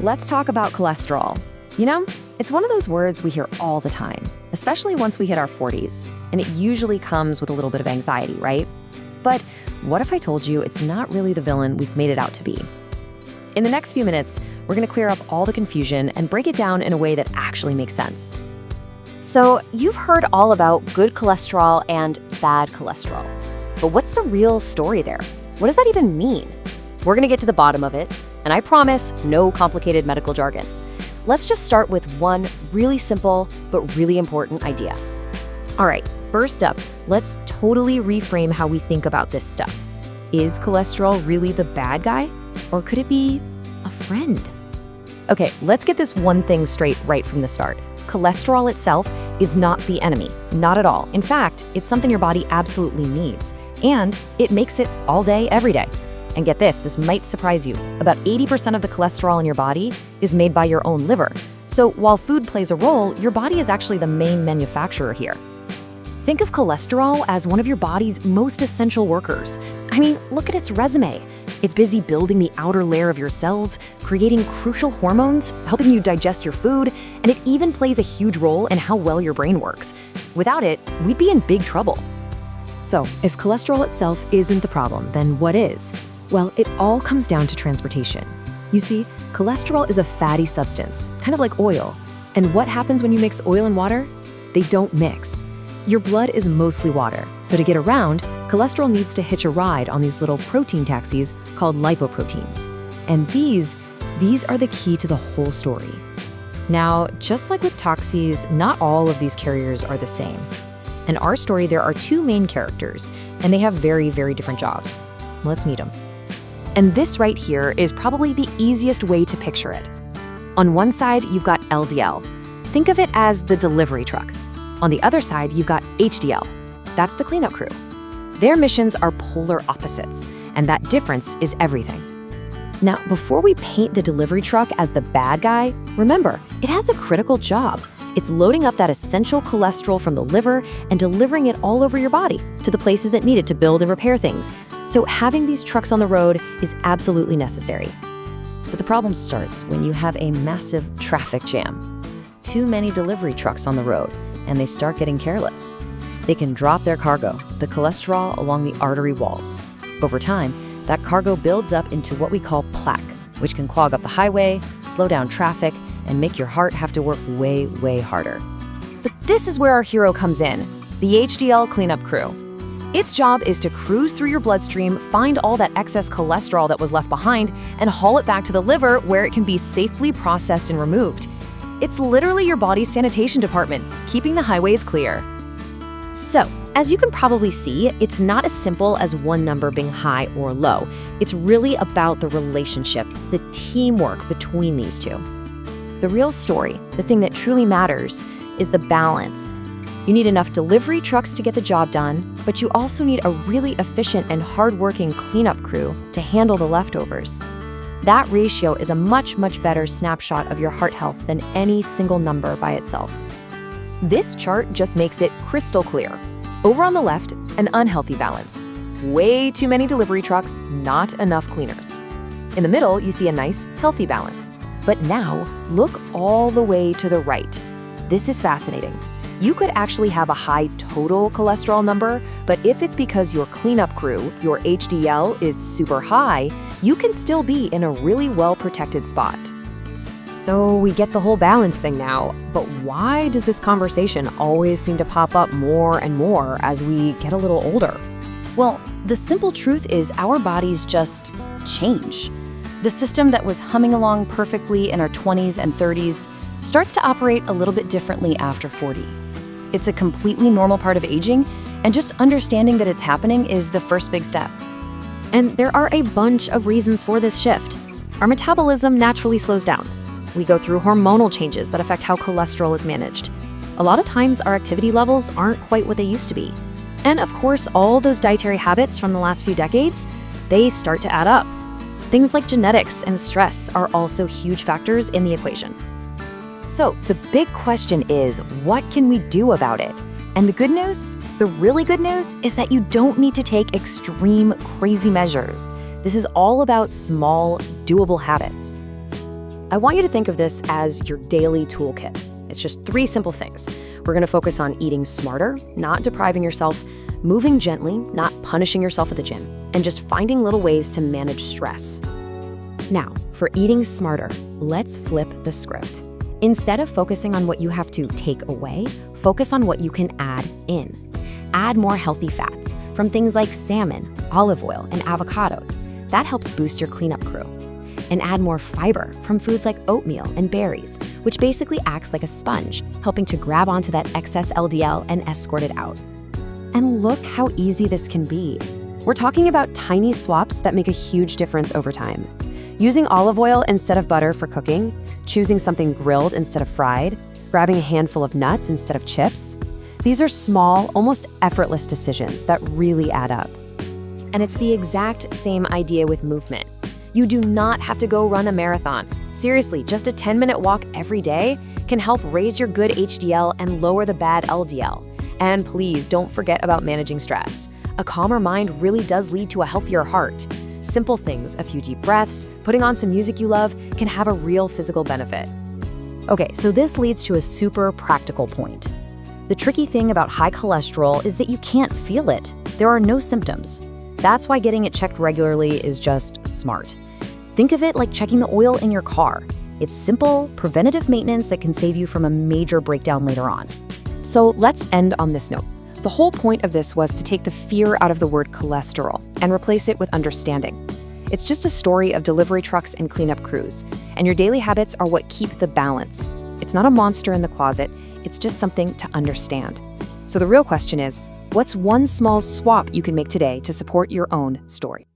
Let's talk about cholesterol. It's one of those words we hear all the time, especially once we hit our 40s, and it usually comes with a little bit of anxiety, right? But what if I told you it's not really the villain we've made it out to be? In the next few minutes, we're going to clear up all the confusion and break it down in a way that actually makes sense. So, you've heard all about good cholesterol and bad cholesterol. But what's the real story there? What does that even mean? We're going to get to the bottom of it, and I promise, no complicated medical jargon. Let's just start with one really simple but really important idea. All right, first up, let's totally reframe how we think about this stuff. Is cholesterol really the bad guy? Or could it be a friend? Okay, let's get this one thing straight right from the start. Cholesterol itself is not the enemy, not at all. In fact, it's something your body absolutely needs, and it makes it all day, every day. And get this might surprise you. About 80% of the cholesterol in your body is made by your own liver. So while food plays a role, your body is actually the main manufacturer here. Think of cholesterol as one of your body's most essential workers. I mean, look at its resume. It's busy building the outer layer of your cells, creating crucial hormones, helping you digest your food, and it even plays a huge role in how well your brain works. Without it, we'd be in big trouble. So, if cholesterol itself isn't the problem, then what is? Well, it all comes down to transportation. You see, cholesterol is a fatty substance, kind of like oil. And what happens when you mix oil and water? They don't mix. Your blood is mostly water, so to get around, cholesterol needs to hitch a ride on these little protein taxis called lipoproteins. And these are the key to the whole story. Now, just like with taxis, not all of these carriers are the same. In our story, there are two main characters, and they have very, very different jobs. Let's meet them. And this right here is probably the easiest way to picture it. On one side, you've got LDL. Think of it as the delivery truck. On the other side, you've got HDL. That's the cleanup crew. Their missions are polar opposites, and that difference is everything. Now, before we paint the delivery truck as the bad guy, remember, it has a critical job. It's loading up that essential cholesterol from the liver and delivering it all over your body to the places that need it to build and repair things. So having these trucks on the road is absolutely necessary. But the problem starts when you have a massive traffic jam. Too many delivery trucks on the road, and they start getting careless. They can drop their cargo, the cholesterol, along the artery walls. Over time, that cargo builds up into what we call plaque, which can clog up the highway, slow down traffic, and make your heart have to work way, way harder. But this is where our hero comes in, the HDL cleanup crew. Its job is to cruise through your bloodstream, find all that excess cholesterol that was left behind, and haul it back to the liver where it can be safely processed and removed. It's literally your body's sanitation department, keeping the highways clear. So, as you can probably see, it's not as simple as one number being high or low. It's really about the relationship, the teamwork between these two. The real story, the thing that truly matters, is the balance. You need enough delivery trucks to get the job done, but you also need a really efficient and hardworking cleanup crew to handle the leftovers. That ratio is a much, much better snapshot of your heart health than any single number by itself. This chart just makes it crystal clear. Over on the left, an unhealthy balance. Way too many delivery trucks, not enough cleaners. In the middle, you see a nice, healthy balance. But now, look all the way to the right. This is fascinating. You could actually have a high total cholesterol number, but if it's because your cleanup crew, your HDL, is super high, you can still be in a really well-protected spot. So we get the whole balance thing now, but why does this conversation always seem to pop up more and more as we get a little older? Well, the simple truth is our bodies just change. The system that was humming along perfectly in our 20s and 30s starts to operate a little bit differently after 40. It's a completely normal part of aging, and just understanding that it's happening is the first big step. And there are a bunch of reasons for this shift. Our metabolism naturally slows down. We go through hormonal changes that affect how cholesterol is managed. A lot of times, our activity levels aren't quite what they used to be. And of course, all those dietary habits from the last few decades, they start to add up. Things like genetics and stress are also huge factors in the equation. So the big question is, what can we do about it? And the good news, the really good news, is that you don't need to take extreme, crazy measures. This is all about small, doable habits. I want you to think of this as your daily toolkit. It's just 3 simple things. We're going to focus on eating smarter, not depriving yourself, moving gently, not punishing yourself at the gym, and just finding little ways to manage stress. Now, for eating smarter, let's flip the script. Instead of focusing on what you have to take away, focus on what you can add in. Add more healthy fats from things like salmon, olive oil, and avocados. That helps boost your cleanup crew. And add more fiber from foods like oatmeal and berries, which basically acts like a sponge, helping to grab onto that excess LDL and escort it out. And look how easy this can be. We're talking about tiny swaps that make a huge difference over time. Using olive oil instead of butter for cooking, choosing something grilled instead of fried, grabbing a handful of nuts instead of chips. These are small, almost effortless decisions that really add up. And it's the exact same idea with movement. You do not have to go run a marathon. Seriously, just a 10-minute walk every day can help raise your good HDL and lower the bad LDL. And please don't forget about managing stress. A calmer mind really does lead to a healthier heart. Simple things, a few deep breaths, putting on some music you love, can have a real physical benefit. Okay, so this leads to a super practical point. The tricky thing about high cholesterol is that you can't feel it. There are no symptoms. That's why getting it checked regularly is just smart. Think of it like checking the oil in your car. It's simple, preventative maintenance that can save you from a major breakdown later on. So let's end on this note. The whole point of this was to take the fear out of the word cholesterol and replace it with understanding. It's just a story of delivery trucks and cleanup crews, and your daily habits are what keep the balance. It's not a monster in the closet, it's just something to understand. So the real question is, what's one small swap you can make today to support your own story?